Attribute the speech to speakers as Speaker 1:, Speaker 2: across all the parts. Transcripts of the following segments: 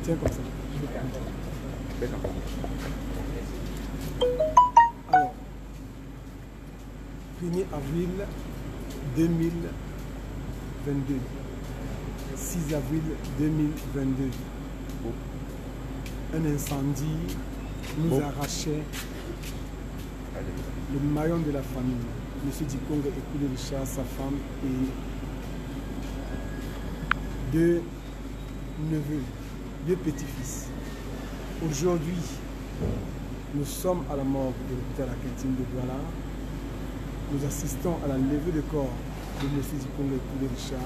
Speaker 1: Tiens comme ça.
Speaker 2: D'accord.
Speaker 1: Alors, 1er avril 2022. 6 avril 2022. Un incendie nous arrachait le maillon de la famille. Monsieur Dikongue écoulé Richard, sa femme et 2 neveux, 2 petits-fils. Aujourd'hui, nous sommes à la morgue de l'hôpital Akintine de Douala. Nous assistons à la levée de corps de M. Dikongue écoulé Richard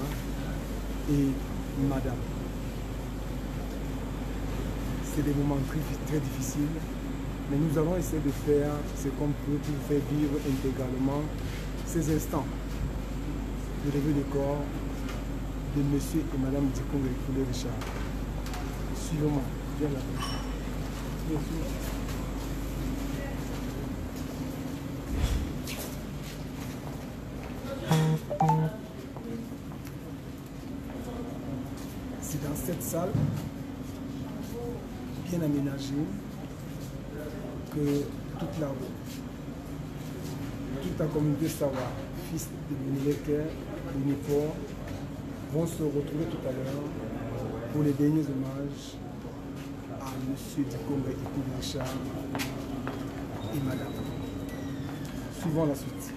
Speaker 1: et Madame. C'est des moments très difficiles, mais nous allons essayer de faire ce qu'on peut pour faire vivre intégralement ces instants de levée de corps de M. et Madame Dikongue écoulé Richard. Suivez-moi, viens là. C'est dans cette salle bien aménagée que toute la communauté Sawa, fils de Benileke, de Nipor, vont se retrouver tout à l'heure pour les derniers hommages à M. Dikongue écoulé Richard et Madame. Suivons la suite.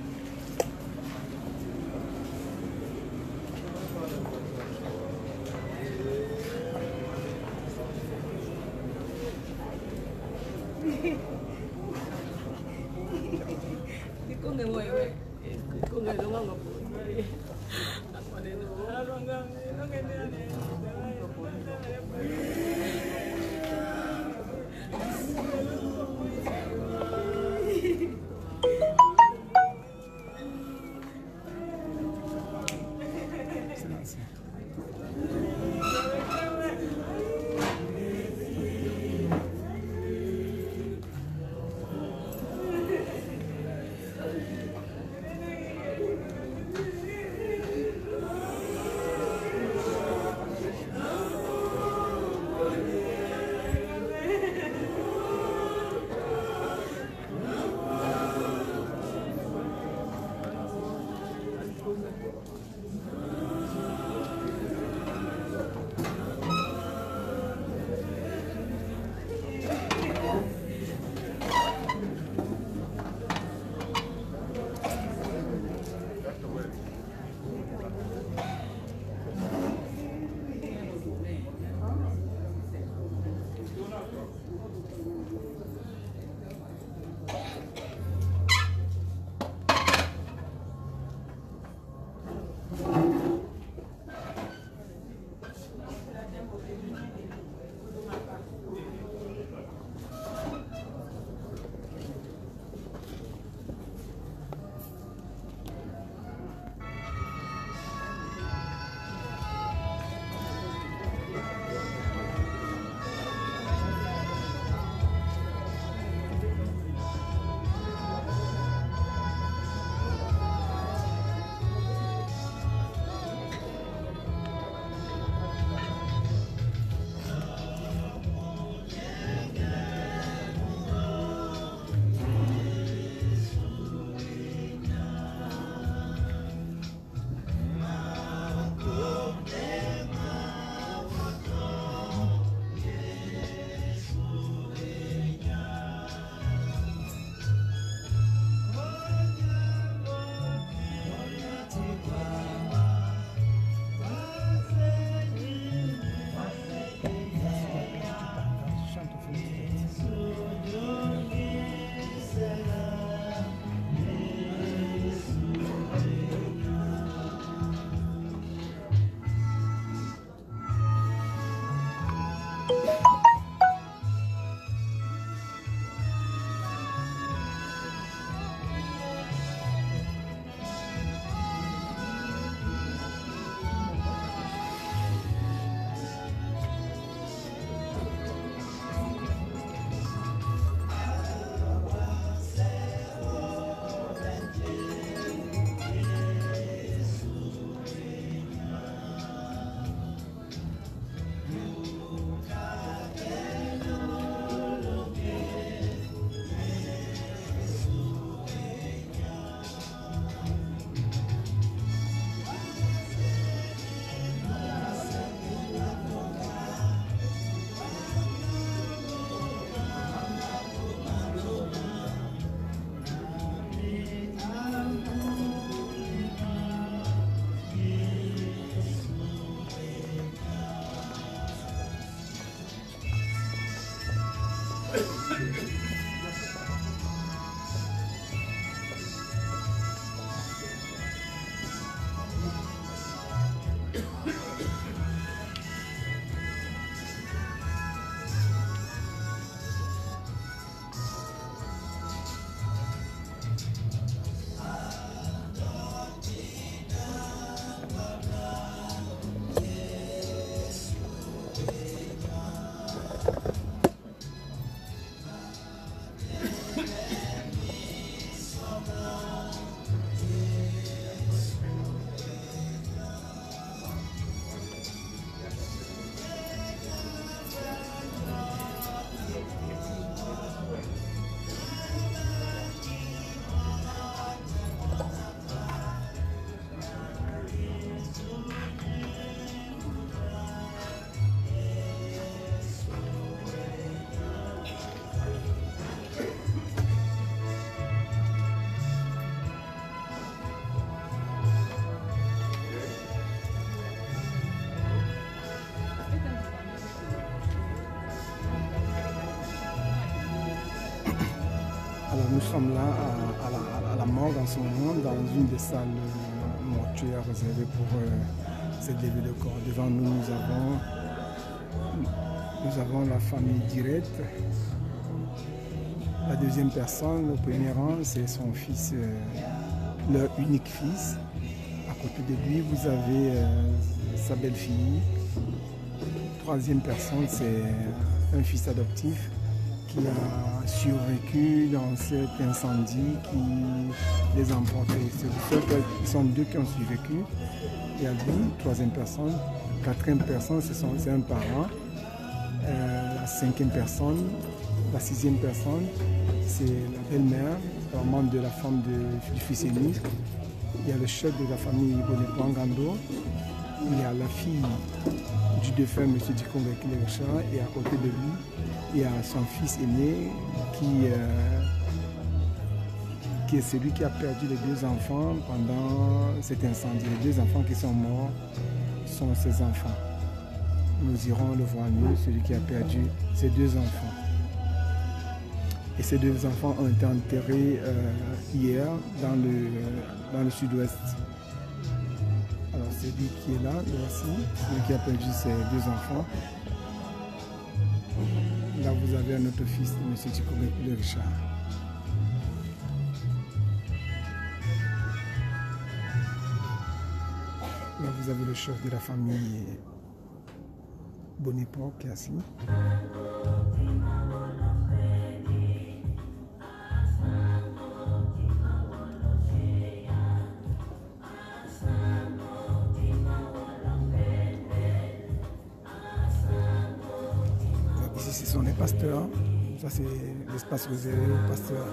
Speaker 1: Alors nous sommes là à la morgue en ce moment, dans une des salles mortuaires réservées pour cette levée de corps. Devant nous, nous avons la famille directe. La deuxième personne, au premier rang, c'est son fils, leur unique fils. À côté de lui, vous avez sa belle-fille. Troisième personne, c'est un fils adoptif qui a survécu dans cet incendie qui les a emportés. Ils sont deux qui ont survécu. Et à lui, troisième personne. Quatrième personne, c'est un parent. La cinquième personne, la sixième personne, c'est la belle-mère, la membre de la femme du fils aîné. Il y a le chef de la famille Bonepangando. Il y a la fille du défunt M. Dikongo Kilecha, et à côté de lui, il y a son fils aîné qui est celui qui a perdu les deux enfants pendant cet incendie. Les deux enfants qui sont morts sont ses enfants. Nous irons le voir mieux, celui qui a perdu ses deux enfants. Et ces deux enfants ont été enterrés hier dans le sud-ouest. Alors c'est lui qui est là, voici, celui qui a perdu ses deux enfants. Là vous avez un autre fils de M. Dikongo Kilecha. Là vous avez le chef de la famille Bonipo qui est assis. Ici ce sont les pasteurs. Ça c'est l'espace réservé aux pasteurs.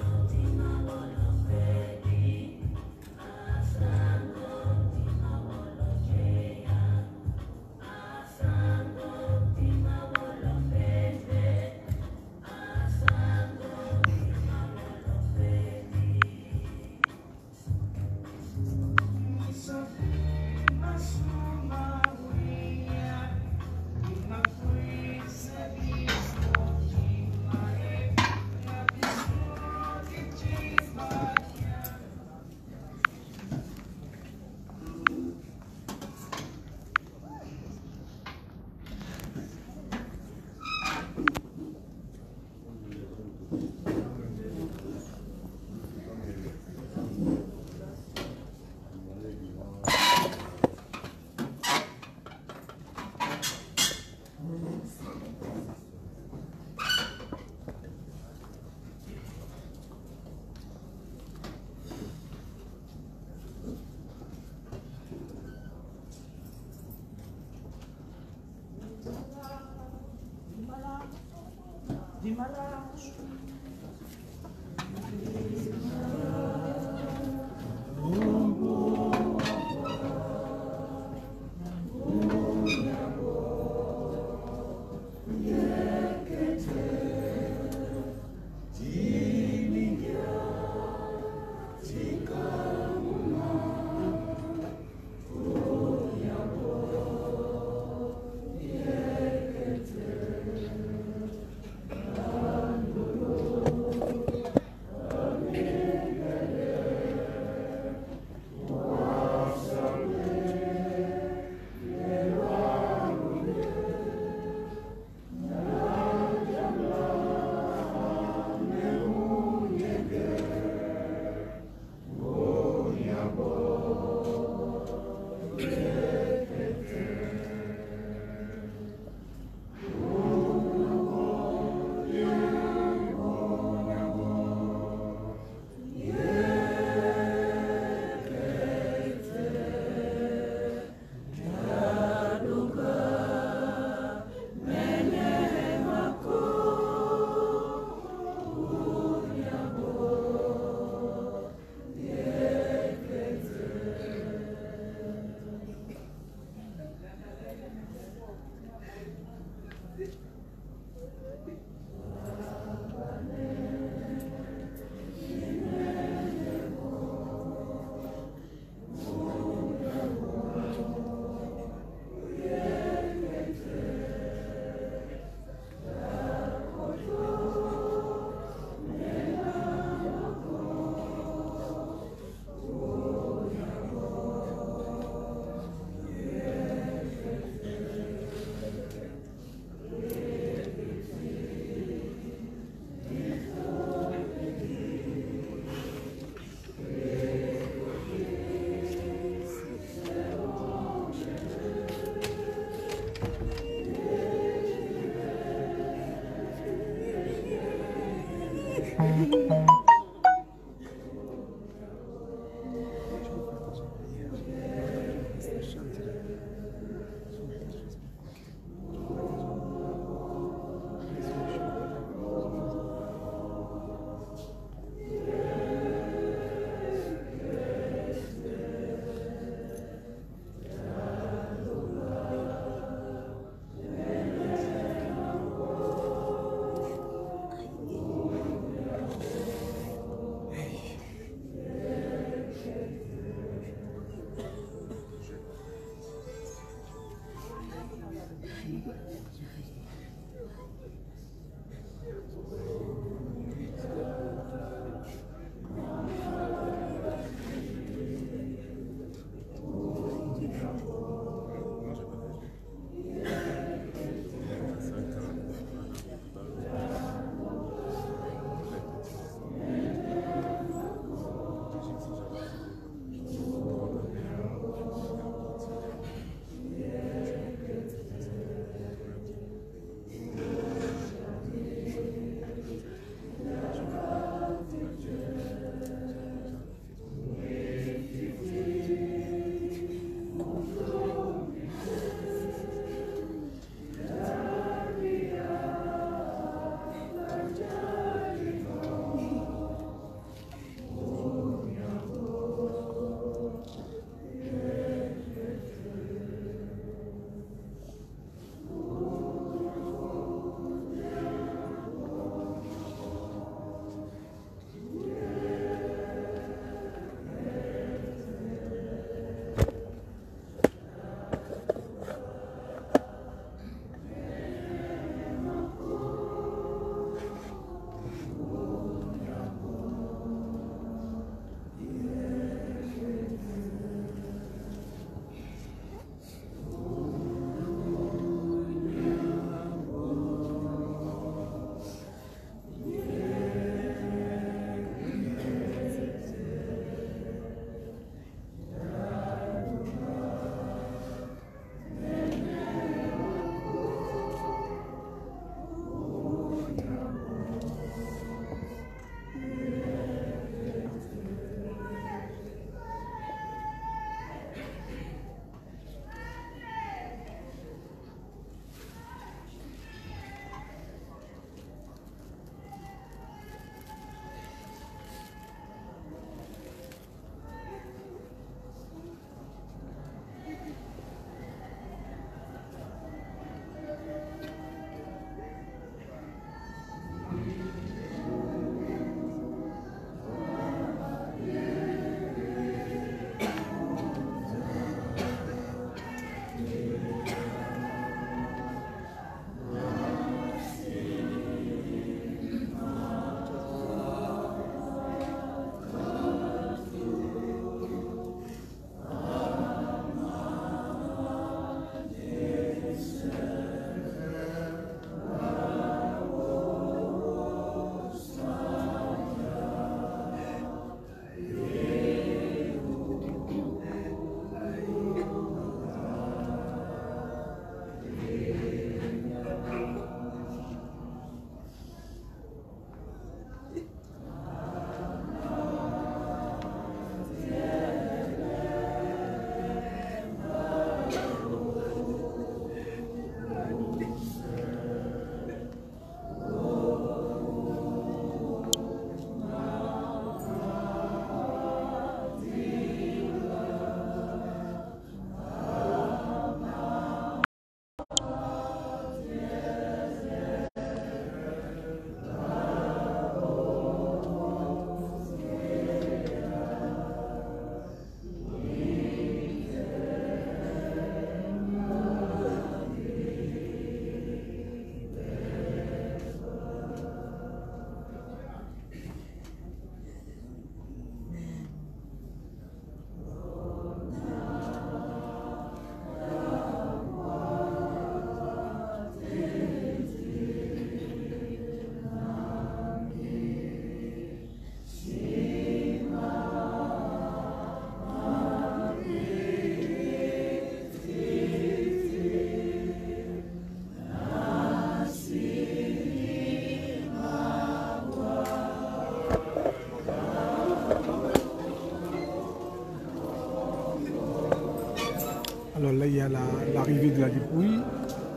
Speaker 1: a l'arrivée de la dépouille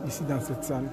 Speaker 1: ici dans cette salle.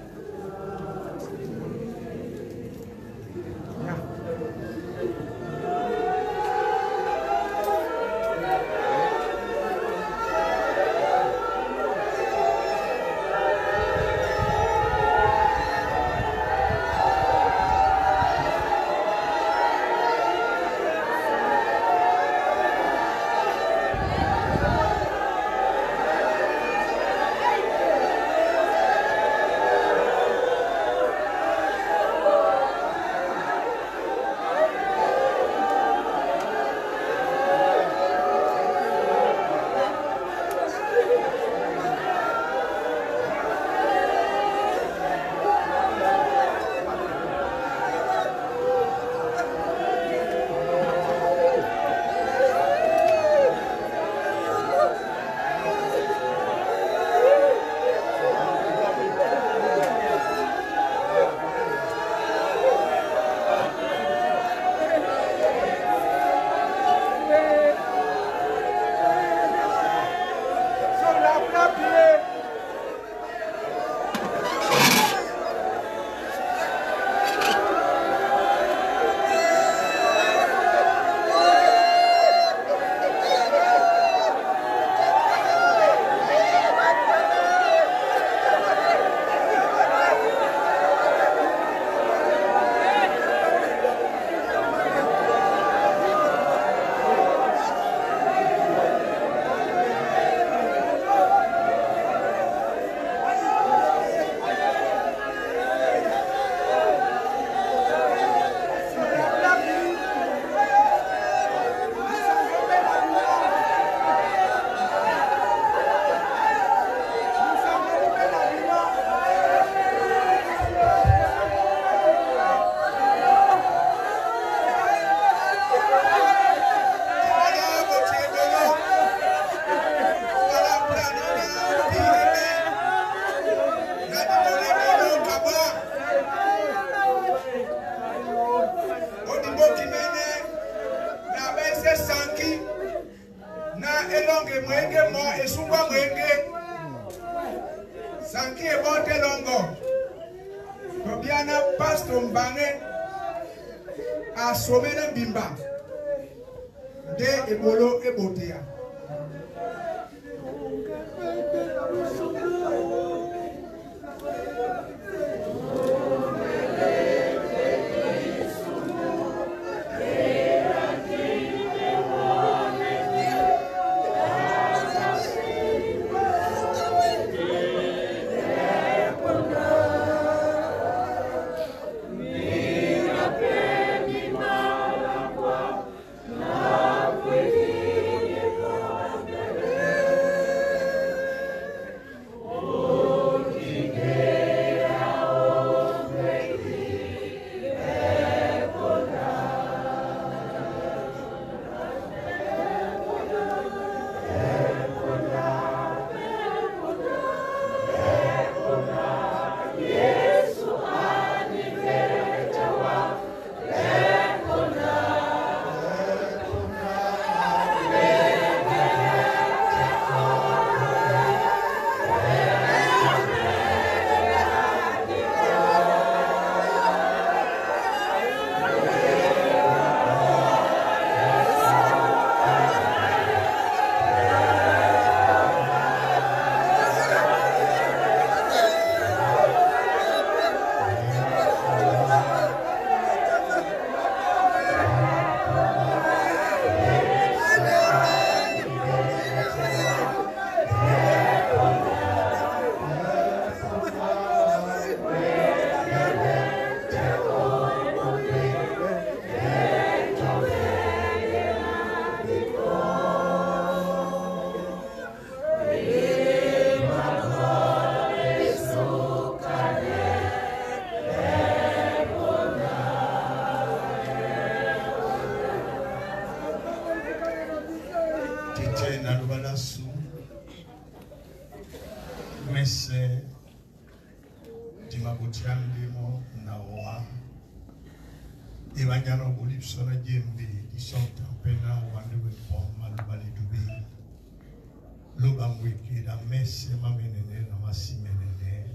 Speaker 3: Lobamwiki da messe mamenene na masimenene.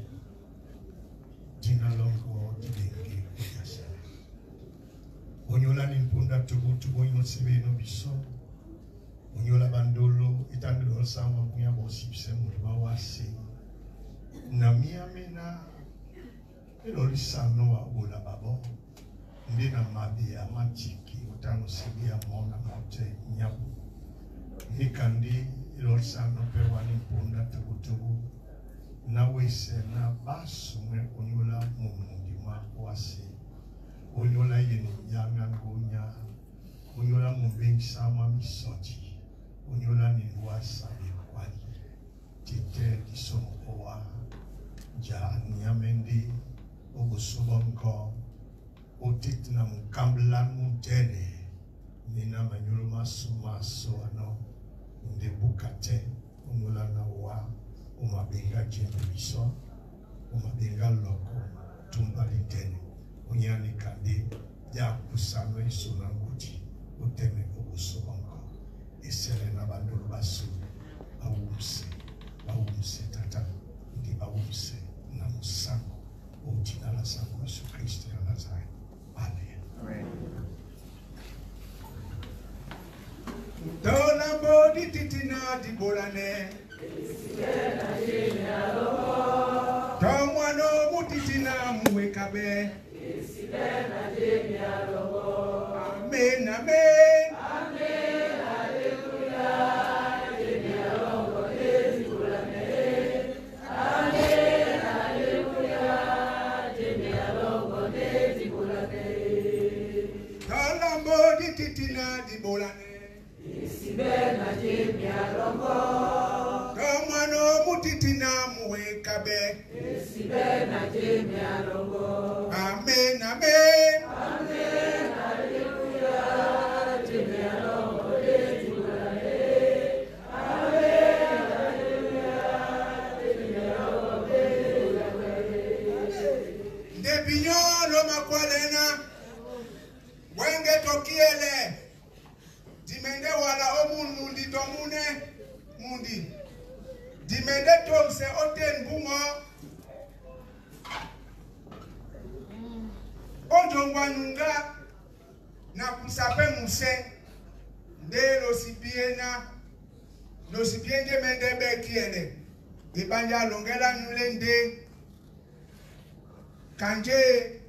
Speaker 3: Tina longo tidengi kuyasa. Onyola nimpunda tubu yonsebe no biso. Onyola bandolo itanglo sama muya bosipse mulwa wasi. Na miamena elolisano wa ula babo. Ndina mabia machiki utano sibia mona mote nyabu. Nikandi ilolisano pewa nimpunda tubu. Na wese na basu mwe onyola mumundi wasi. Onyola yeni yanga ngonya. Onyola mumbengi sama misoji. Onyola ni wasa kwali. Tite kisomo owa. Ja nyamendi ogosobonko. Otit na mukamblan mutene. Nina manyolo maso ano. Nde bukate. Onyola na wa. Umabenga jembe biso. Umabenga loko. Tumba litene. Unyani kandi. Ya kusano iso na nguti. Uteme ogosobonko. Esere na bandolo basu. Bawumse tata. Ndi bawumse na musango. Utina la sango Yesu Kristo ya Nazareth. Amen.
Speaker 2: Amen.
Speaker 3: Dona bodi titina di bolane. Tomwano mutitina muwekabe. Amen, amen. Amen, hallelujah. Titina di bolane. Isibena jemi alongo. Tomano mutitina muwekabe. Isibena jemi alongo. Amen, amen. Amen, hallelujah. Jemi alongo di bolane. Amen, hallelujah. Jemi alongo di bolane. Debinyo lo makwalena. Wenge tokiele. Dimende wala mundi tomune. Mundi. Dimende tomse oten bungo. Ojongwa nunga. Na kusape muse. De losipiena. Losipienge mende bekiele. Ibanja longela nulende. Kanje.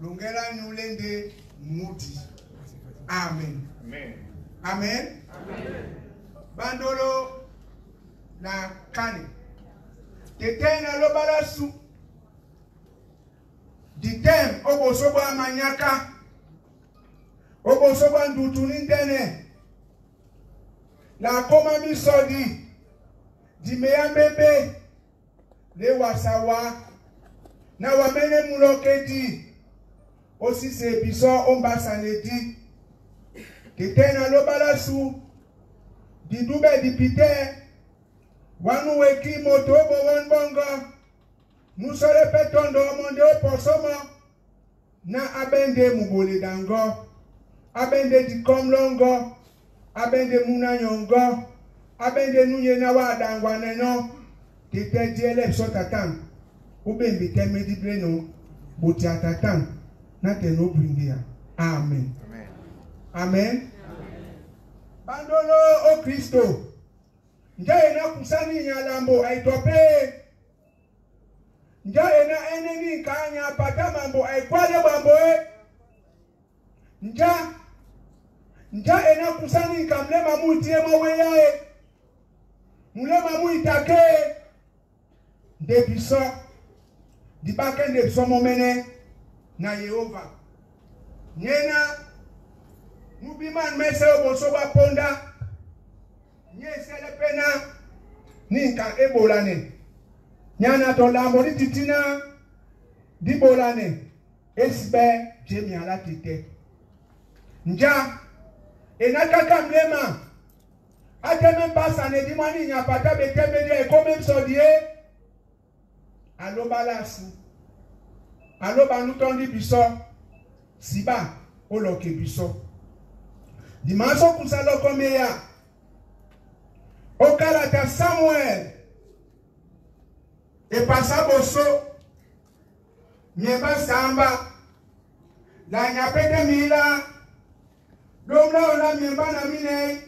Speaker 3: Longela nulende. Muti. Amen.
Speaker 2: Amen.
Speaker 3: Amen. Amen. Bandolo na kane. Tetena lo balasu. Ditem obo sobo amanyaka. Obo sobo ndutu nindene. La koma misodi. Di meyambebe. Le wasawa. Na wamene mulokedi. Aussi c'est biso omba sanedi. Kitena lo balasu. Di dube di pite. Wanu weki moto bo bongo. Musole petondo monde oposomo. Na abende mubole dango. Abende di komlongo. Abende munanyongo. Abende nunye na wadangwa neno. Kite diele sotatan. Ube mbite medible no. Buti atatan. Not an open here. Amen.
Speaker 2: Amen.
Speaker 3: Amen. Bandolo o Kristo. Nja ena kusani nyalambo aitope. Nja ena eneni kanya pata mambo aikwale mambo Nja ena kusani kamlema mutie mawe mulema muitake. Debiso. Dibake debiso momene. Na Yehova. Nyena. Mubiman mese obosoba ponda. Nye sele pena. Ninka ebolane. Nyana to lambori titina. Dibolane. Esbe jemi ala tite. Nja. Enakaka mlema. Ateme pasa ne dimani nyapata beteme de ekome msodie. Alobalasu. Aloba nutondi biso. Siba. Oloke biso. Dimanso kusalo komeya.
Speaker 4: au Kalata Samuel et passa bosso nyeba samba la nyapete mila domla ona myemba na mine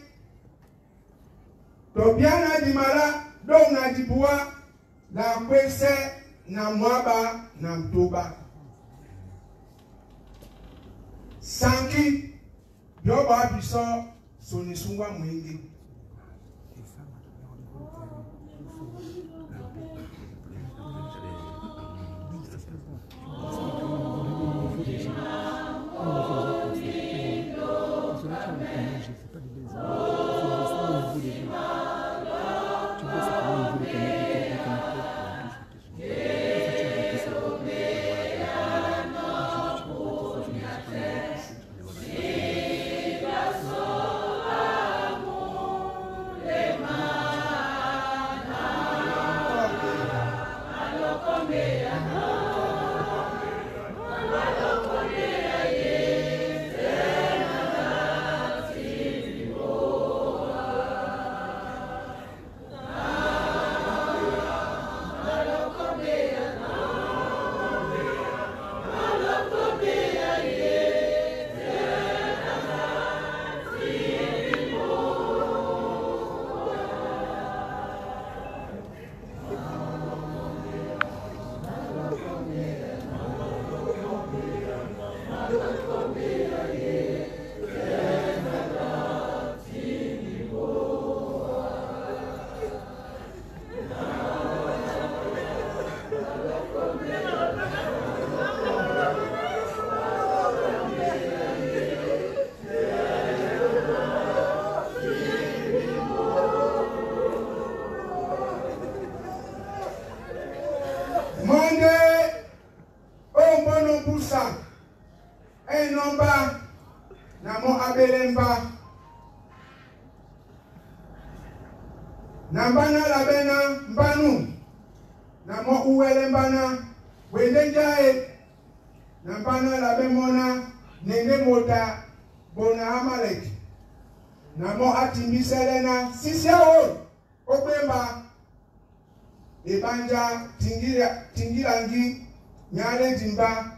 Speaker 4: tobiana dimala domna dibua la kwese na mwaba na mtoba sanki yoba biso sonisungwa mwingi Nambana labena mbanu namo uwele mbana wendenjae nambana labemona nenge mota bona Amalek namo atimbiselena sisiao okwemba ebanja tingirangi nyale jimba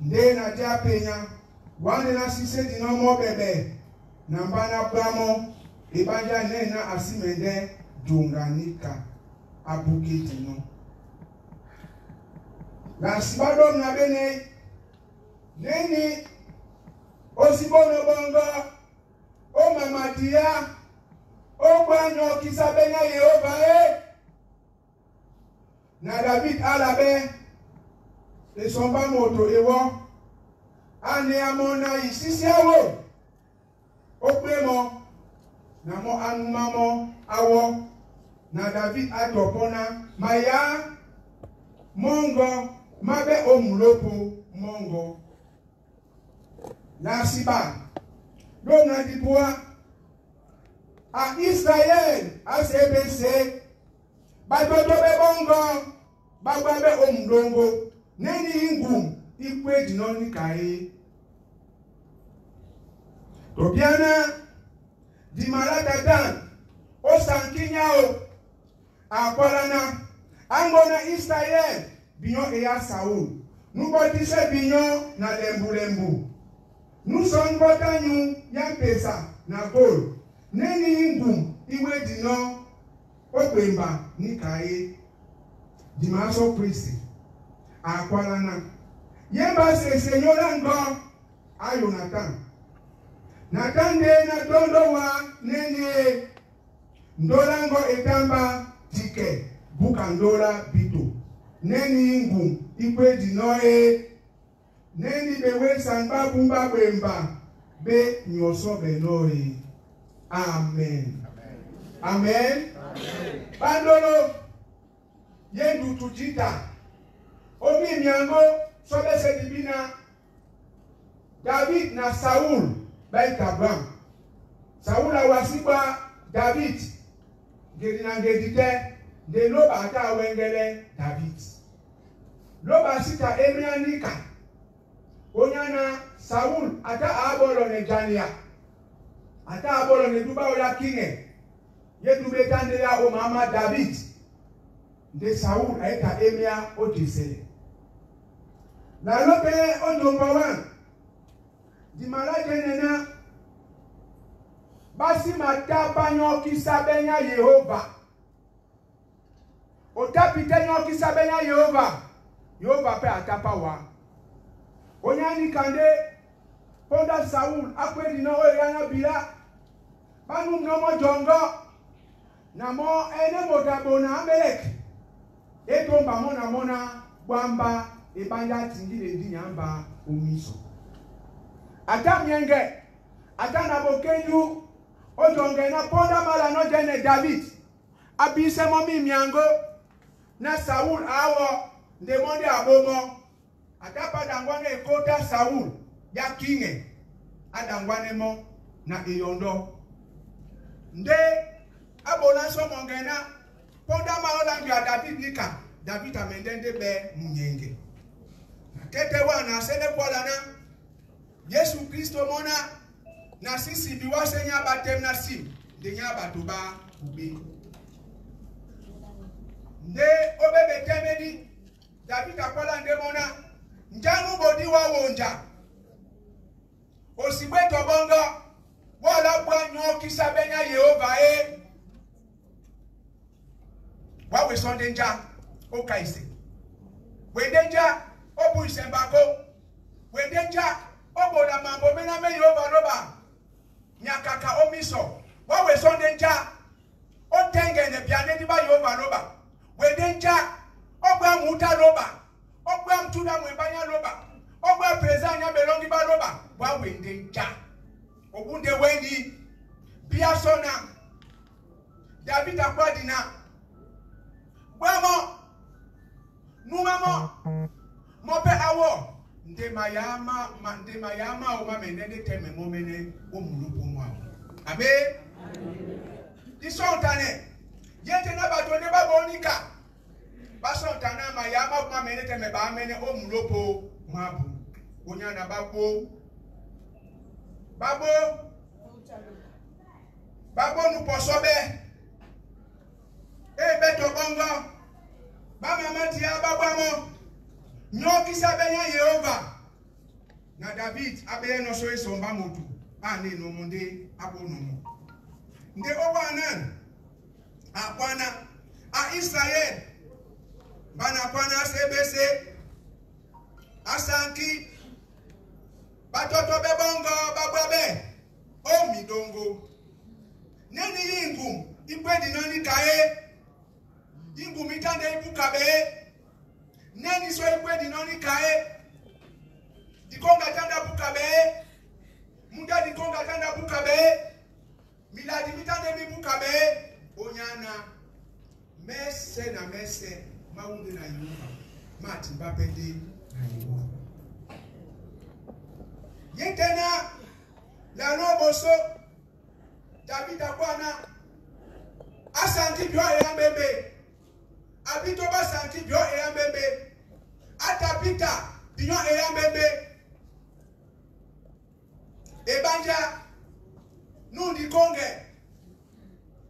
Speaker 4: nde na japenya wane na sise dinomo bebe nambana bramo ebanja nena asimende Dunganika abukitino la sibado na bene neni osibono bongo o mamatia o banyo kisabenya Yehova na David alabe le somba moto ewo ane amona isisiawo o premo na mo anumamo awo na David atopona maya mongo mabe omulopo mongo na siba dona dipua a Israel asebese badodo be bongo bagbabe omudongo neni ngum ikwe dinoni kai tobiana di malata o sankinyao akwalana angona Israel binyo eya Saul nubotise binyo na lembu nous sommes botanyu ya pesa na gol neni ngum iwe dino okwemba nikaye dimaso priest akwalana yemba se senyora ngo ayonatan Natande na dondo wa nene ndolango etamba tike buka ndola bito neni ngum ikwe dinoe neni bewe sanba bumba bemba be nyoso benoe amen amen bandolo yendu tujita omi miango sobese dibina David na Saul by Kabam. Saul awasiba David. Gedina gedite de loba ata wengele David. Loba sita emianika. Onyana Saul ata abolo ne jania. Ata abolo ne duba ola kinge. Yedube tandela o mama David. De Saoul a été émia au décès. La lope o jombawan. Di malade nena. Basi mata banyo kisabenya Yehova. Otapite nyo kisabenya Yehova. Yehova pe atapawa. Onyani kande ponda Saul akwe dino o yana bila. Banu mnomo jongo. Namo ene modabona Amelek. Eto mbamona mona bwamba ebanja tingile ndi nyamba omiso. Ata myenge ata nabokenyu ojonge na ponda mala no jene David. Abise momi miango na Saul awo ndemonde abomo. Ata padangwane ekota Saul ya kinge adangwane mo na eyondo. Nde abona so mongena ponda maola ngi David nika David amendende be munyenge. Kete wana sele kwala na Yesu Kristo mona na sisi biwase nya batem na sim de nya batoba ube. Nde obebe temedi David akwala nde mona njanu bodi wa wonja. Osibweto bongo wala bwanyo kisabenya Yehova Wawe sondenja o kaise. Wendenja o buisembako. Wendenja o boda mambo mena me Yehova roba. Nyakaka o miso. Wawe sondenja o tengene biane diba Yehova roba. Wendenja o gwa muta roba. O gwa mtuna mwembanya roba. O gwa prezanya belongi ba roba. Wawe ndenja. Obunde weni bia sona David akwadina Wamo numamo mope awo ndemayama o mamenende teme momene o mulupo mwa abe disontane yete na batone babonika basontana mayama o mamenende teme ba mene o mulupo mwabu onyana Babo nu posobe. Beto bongo. Mama matia babamo. Nyoki sabenya Yehova. Na David abeye no so esomba motu. Ani no munde abono. Nde owanan. Akwana a Israel. Bana kwana sebese. Asanki. Batoto bebongo babwabe. O midongo. Neni yingum ikwedi nani kae. Yingum itande ibukabe. Neni so ikwedi nani kae. Dikonga tanda bukabe. Muda dikonga tanda bukabe. Miladi mitande mibukabe. Onyana mese na mese maunde na Yehova. Mati mbapende na Yehova. Yetena la noboso David akwana asanti bio eyambebe abito basanti bio eyambebe atapita bio eyambebe ebanja nundi konge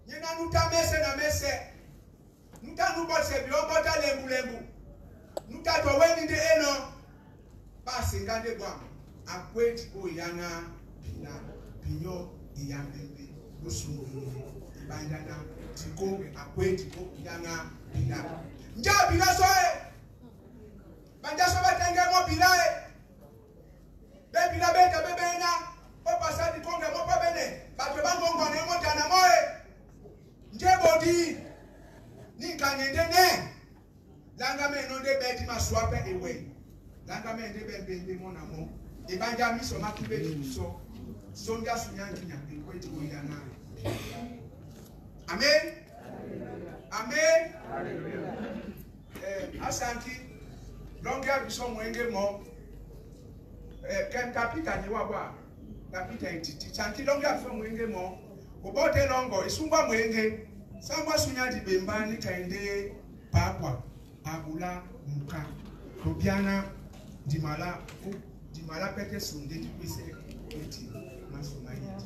Speaker 4: nyena nuta mese na mese nuta nubose bio mota lembu nuta to weni de eno basi ngande bwa akweti oyana pina pinyo iyambebe usungu ibandana tikonge akweti oyana pina nja bila soe banja so batenge mo bilae be bila beta bebena o pasadi konge mo pa bene batwe bango ngone mo tana moe nje bodi ni kanyende ne langa me no de beti maswape ewe langa me de bembe mo na mo ibanja miso makube so sonja sunyangi nyambe kweti oyana. Amen. Amen. Asanti longa biso mwenge mo kem kapita ni wabwa kapita entity chanti longa biso mwenge mo obote longo isungwa mwenge sangwa sunyangi bembani kaende papwa abula muka tobiana dimala pete sunde dipise eti masuma yiti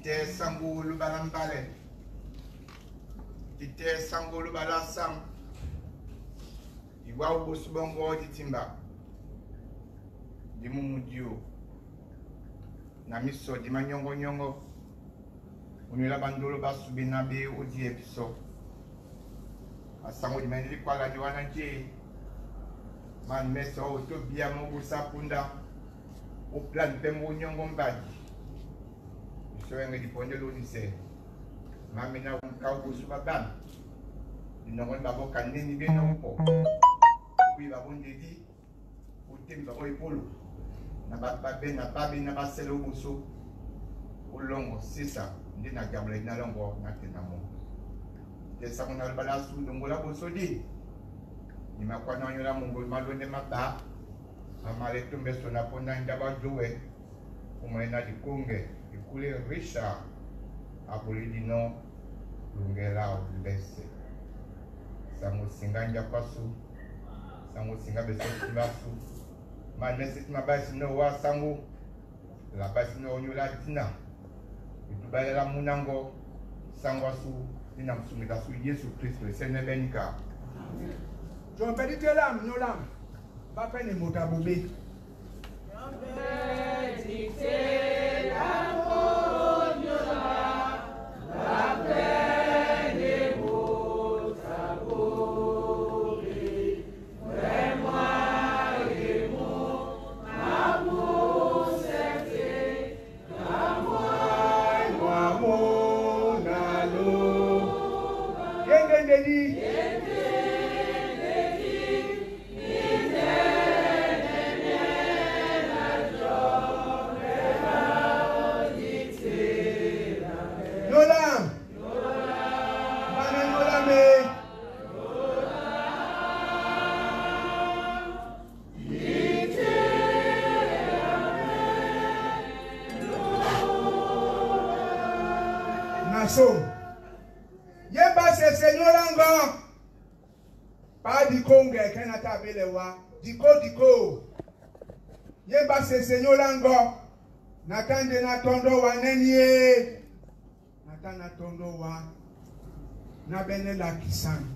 Speaker 2: Tite sangu lubalambale. Tite sangu lubalasang. Iwa ubosubongo ditimba. Dimumudio. Namiso dimanyongo nyongo. Unila bandolo basubina be odi episo. Asango dimendili kwa la diwana je. Man meso otobia mogusa punda. O plan pemo nyongo mbadi. Soenge di ponde l'Odyssée. Mamina unkau subaban. Dinongon babo kanini be nompo. Puis babo ndedi. Utim babo ipolo. Na babe na babe na baselo buso. Ulongo sisa. Ndi na gamle na longo na tenamo. Tesa mona balasu dongola buso di. Ni makwana nyola mungu malonde maba. Amale tumbe sona ponda ndaba jowe. Umena di konge. Ikule Richard Abolidino Lungela Ulese Sango Singanja Kwasu Sango Singa Beso Masu Manesit Mabasi no wa Sango La Basi no Nyola Tina Itubale la Munango Sangwasu Tina Msumika Su Yesu Kristo Sene Benika
Speaker 4: John Pedite lam Nyolam Papa ne motabobe John Pedite lam Yeba se Seigneur Lango. Pas di Congo, Kenata Belewa. Diko. Yeba se Seigneur Lango. Natande na tondo wa nenye. Natana tondo wa. Na bene la kisan.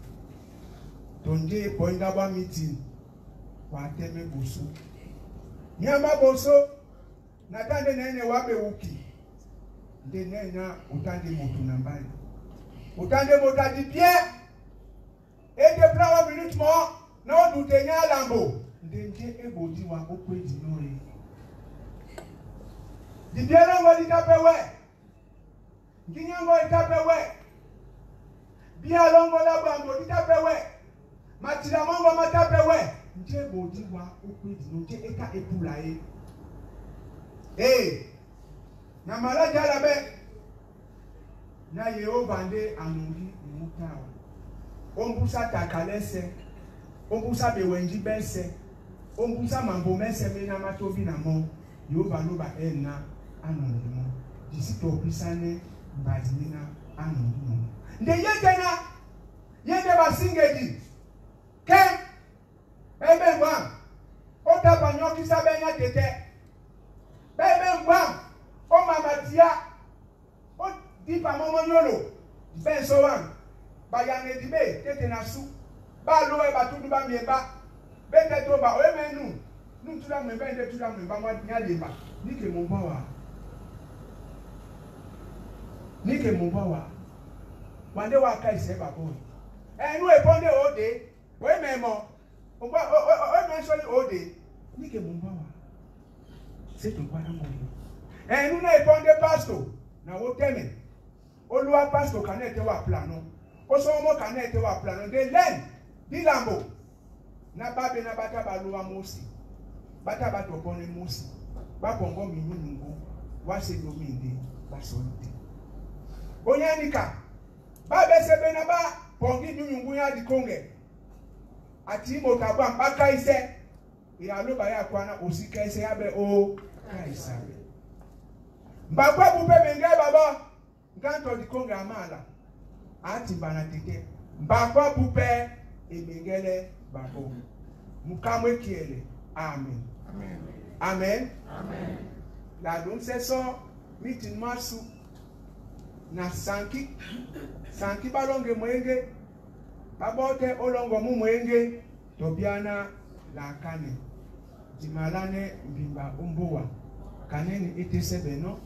Speaker 4: Tonde poinda wa meeting. Wa teme busu. Nyama boso natande nene wabe uki. De nena utande motu nambali. Utande motu adi bien. Et de plan 1 minute more. Non du tenya lambo. Ndenje eboti wa okwe dinore. Di bien longo di tapewe. Nginyango itapewe. Bien longo la bambo di tapewe. Matila mongo matapewe. Nje bodi wa okwe dinore. Nje eka epulae. Eh. Na malaja labe. Na Yehova nde anungi mutawa. Ombusa takalese. Ombusa bewenji bense. Ombusa mambo mense mena matobi na mo. Yehova loba ena anungi mo. Disi to pisane mbadinina anungi mo. Nde yetena. Yende basingedi. Ken. Ebe mbam. Ota banyoki sabenya tete. Bebe mbam. O mamatia. O dipa momonyolo. Ben sowan. Bayane dibe. Tete nasu. Ba loe batudu ba mieba. Bete toba. Oe menu. Nutula mwemba. Nde tula mwemba. Mwadinyalimba. Nike mumbawa. Nike mumbawa. Wande waka iseba boy. Enu eponde ode. Oe memo. Oe menshoni ode. Nike mumbawa. C'est un parent mouillé. Et nous n'avons pas de pasteur. Nous avons terminé. Au loi pasteur, quand on était au plano. Au sommet, quand on était au plano. De l'aine, di lambo. Na babe na bata balua mosi. Bata bato pone mosi. Ba kongo minungo. Wase dominde. Basonte. Onyanika. Babe sebe na ba. Pongi nyungu ya di konge. Ati mo tabwa mpaka ise. Iyaloba ya kwana osika ise yabe o kaisabe. Mbakwa bupe menge baba. Nkanto di konge amala. Ati bana tete. Mbakwa bupe emengele babo. Mukamwe kiele. Amen.
Speaker 2: Amen.
Speaker 4: Amen.
Speaker 2: Amen.
Speaker 4: La don se so mitin masu. Na sanki. Sanki balonge mwenge. Babote olongo mu mwenge. Tobiana la kane. Dimalane mbimba umbowa. Kaneni ete sebeno.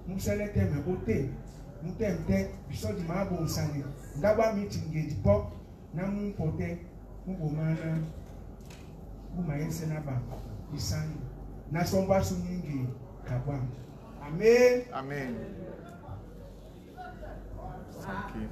Speaker 4: Musele teme ote. Mutemte. Biso di mabo usane. Ndaba mitinge dipo. Na mumpote. Mubomana. Mumayese naba. Isani. Na somba sunyingi. Kabwa. Amen.
Speaker 2: Amen. Thank you.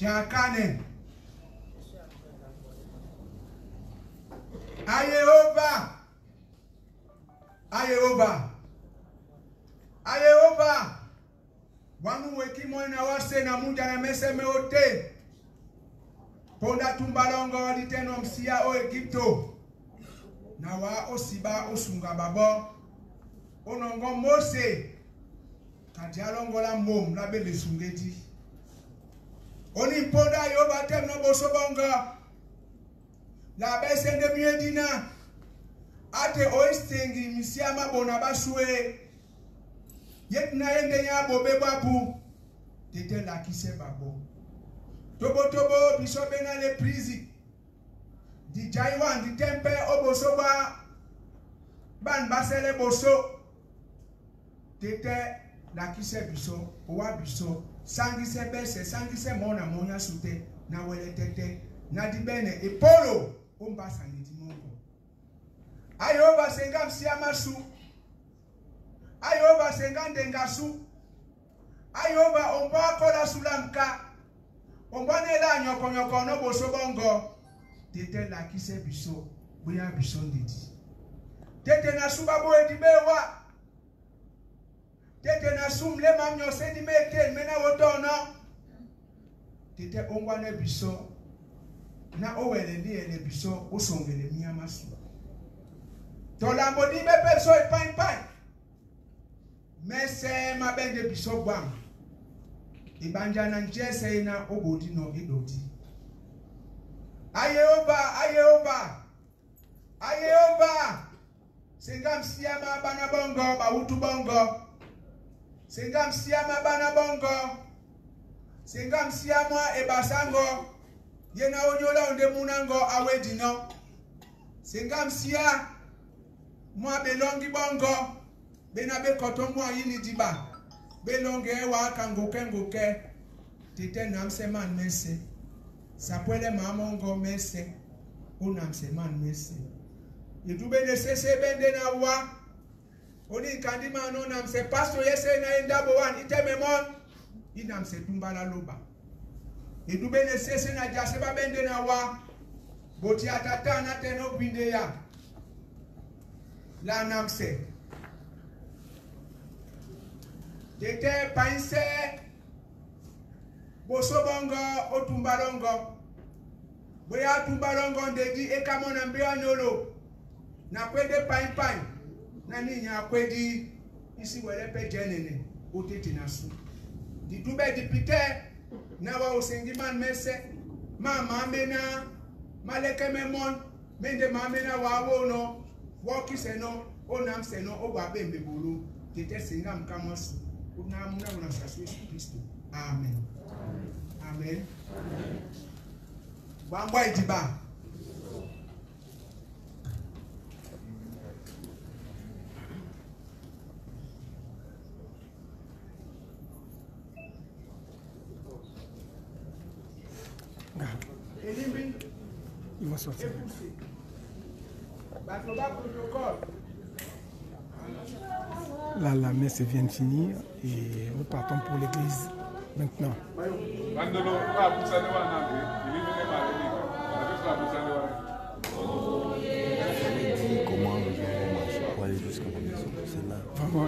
Speaker 4: Tiakane. Ayehova. Ayehova. Ayehova. Wanu weki mwana wase na muja na mese meote. Ponda tumbalongo waliteno msia o Egipto. Na wa osiba osunga babo. Onongo Mose. Kadialongo la mom la bele sungeti. Oni ponda yoba tem no bosobonga. La besende miedina. Ate oistengi misiama bonabaswe. Yetna ende nyabo bebabu. Tete la kise babo. Tobo tobo bisobe na le prizi. Di jaiwan di tempe obosoba. Ban basele boso. Tete la kise biso. Owa biso. Sangise bese. Sangise mona monya sute. Na wele tete. Na di bene. E polo. Omba sangiti mongo. Ayoba sengam siamasu. Ayoba sengam dengasu. Ayoba omba kola sulamka. Omba nela nyoko no boso bongo. Tete la kise biso. Buya biso ndidi. Tete na subabo edibewa. Tete na sumle mamnyo sedi meke mena wotono. Tete omba ne biso. Na owele ni ele biso osongele miyamasu. Tolambo di me peso e pain pain. Mese mabende biso bwam. Ibanja na njese ina obodi no idoti. Ayehova, Ayehova. Ayehova. Sengam siyama bana bongo, bautu bongo. Sengam siyama bana bongo. Sengam siyama ebasango. Yena onyola onde munango awedino. Sengam siya. Mwa belongi bongo. Bena be koton mwa yini diba. Belonge wa kangoke. Tete namse man mese. Sapwele mamongo mese. Unamse man mese. Yitube ne sese bende na wa. Oni kandima no namse pasto yese na indabo wan. Iteme mon. Inamse tumbala loba. Yitube ne sese na jaseba bende na wa. Boti atata na teno binde ya. La namse. Tete painse. Bosobongo otumbalongo. Boya tumbalongo ndedi ekamona mbea nyolo. Na kwede pain. Na ninya kwedi isi welepe jenene. Otete nasu. Ditube dipite. Na wa osengiman mese. Mama amena. Maleke memon. Mende mamena wa wono. Woki seno. Onam seno. Owa bembe bulu. Tete singam kamosu. Unamuna unasaswe Kristo. Amen. Amen. Wangwa itiba.
Speaker 1: Il va sortir. Là, la messe vient de finir et nous partons pour l'église maintenant.
Speaker 5: Comment pour aller jusqu'à la maison? C'est là.
Speaker 1: Vraiment,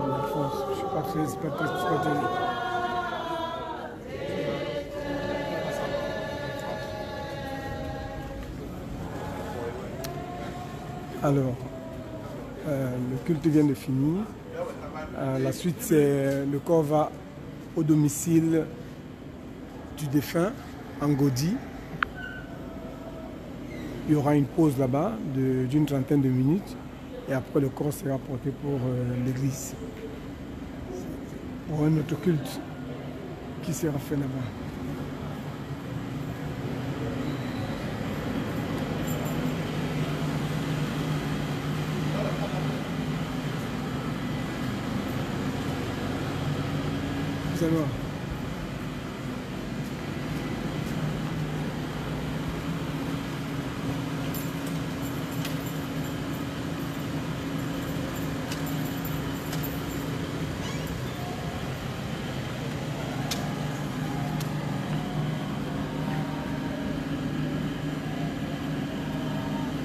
Speaker 1: la force. Je ne sais pas que c'est pas Alors, le culte vient de finir. La suite, c'est le corps va au domicile du défunt, en Godi. Il y aura une pause là-bas d'une trentaine de minutes. Et après, le corps sera porté pour l'église. Pour un autre culte qui sera fait là-bas. Alors.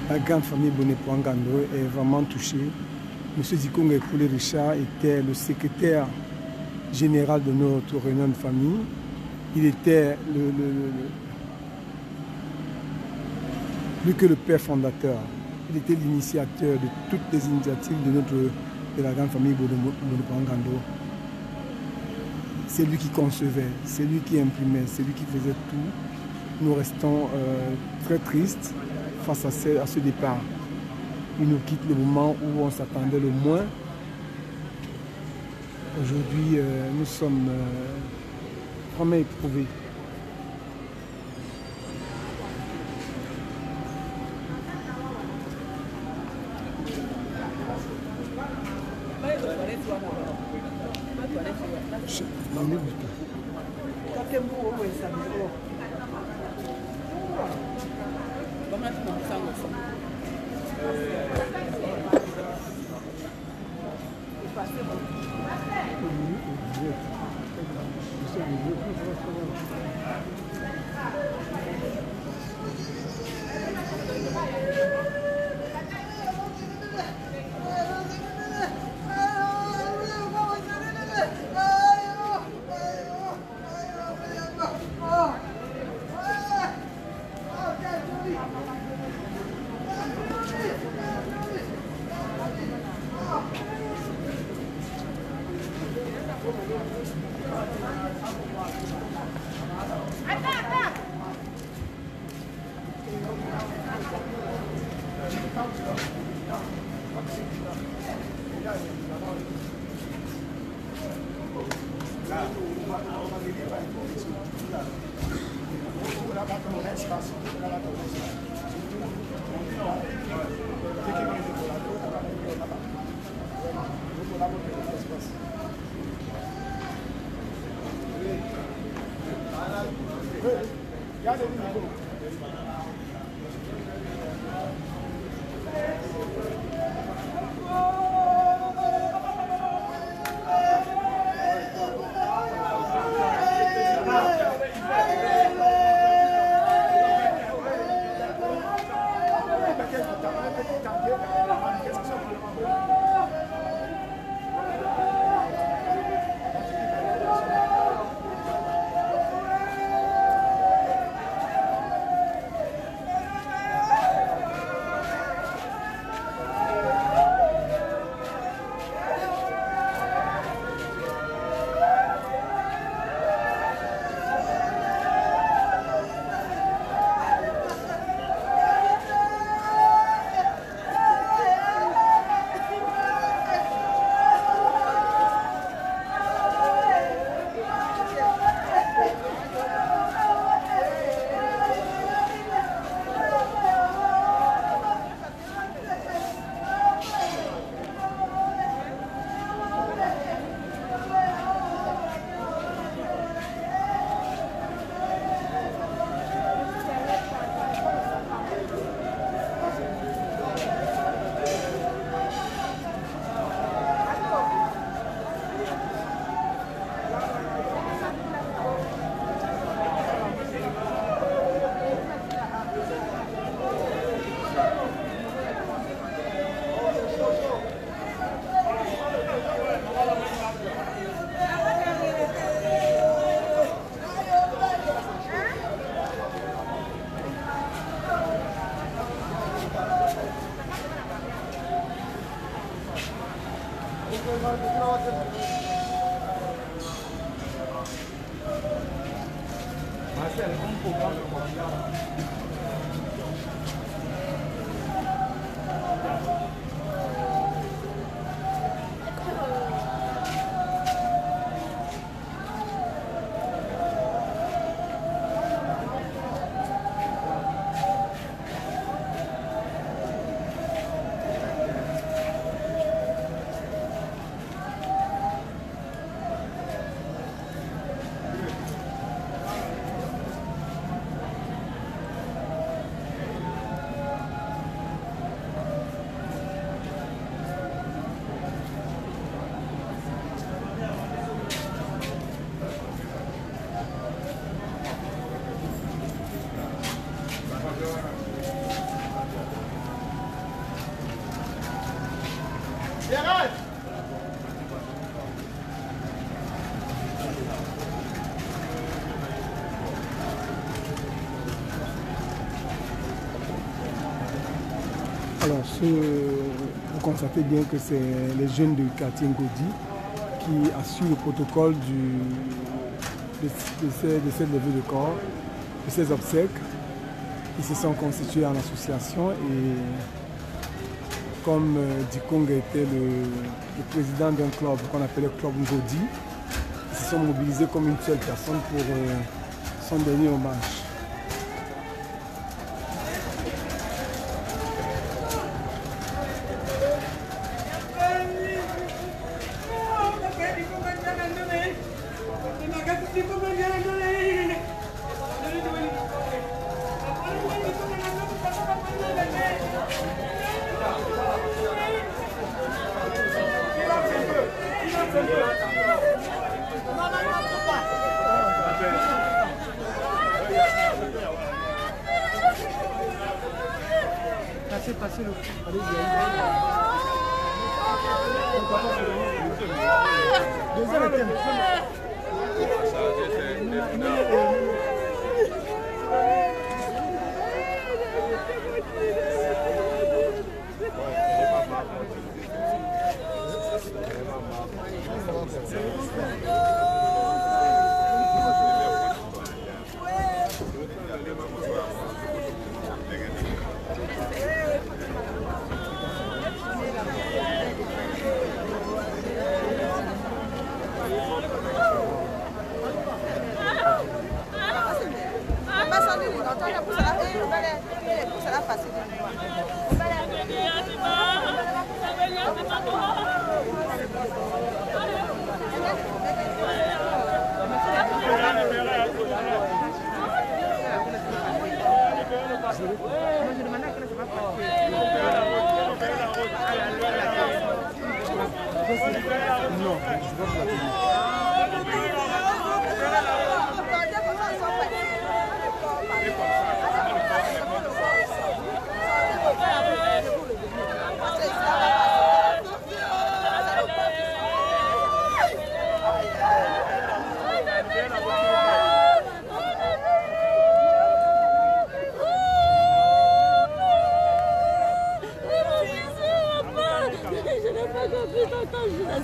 Speaker 1: la grande famille Bonnet-Poangando est vraiment touchée. M. Zikonga Ekoulé Richard était le secrétaire général de notre réunion de famille. Il était plus que le père fondateur. Il était l'initiateur de toutes les initiatives de la grande famille Bonnet-Poangando. C'est lui qui concevait, c'est lui qui imprimait, c'est lui qui faisait tout. Nous restons très tristes face à ce départ. Il nous quitte le moment où on s'attendait le moins. Aujourd'hui, nous sommes vraiment éprouvés. Alors, vous constatez bien que c'est les jeunes du quartier Ngodi qui assurent le protocole de cette levée de corps, de ces obsèques. Ils se sont constitués en association et comme Dikong était le président d'un club qu'on appelait Club Ngodi, ils se sont mobilisés comme une seule personne pour son dernier hommage.
Speaker 6: Passez le allez-y.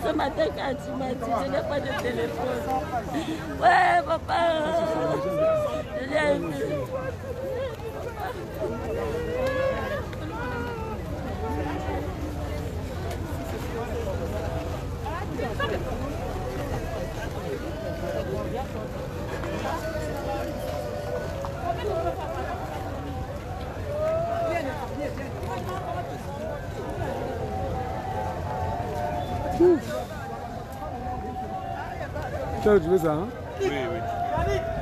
Speaker 7: Ce matin quand tu m'as dit, je n'ai pas de téléphone. Ouais, papa.
Speaker 1: Tu veux ça, hein?
Speaker 5: Oui, oui.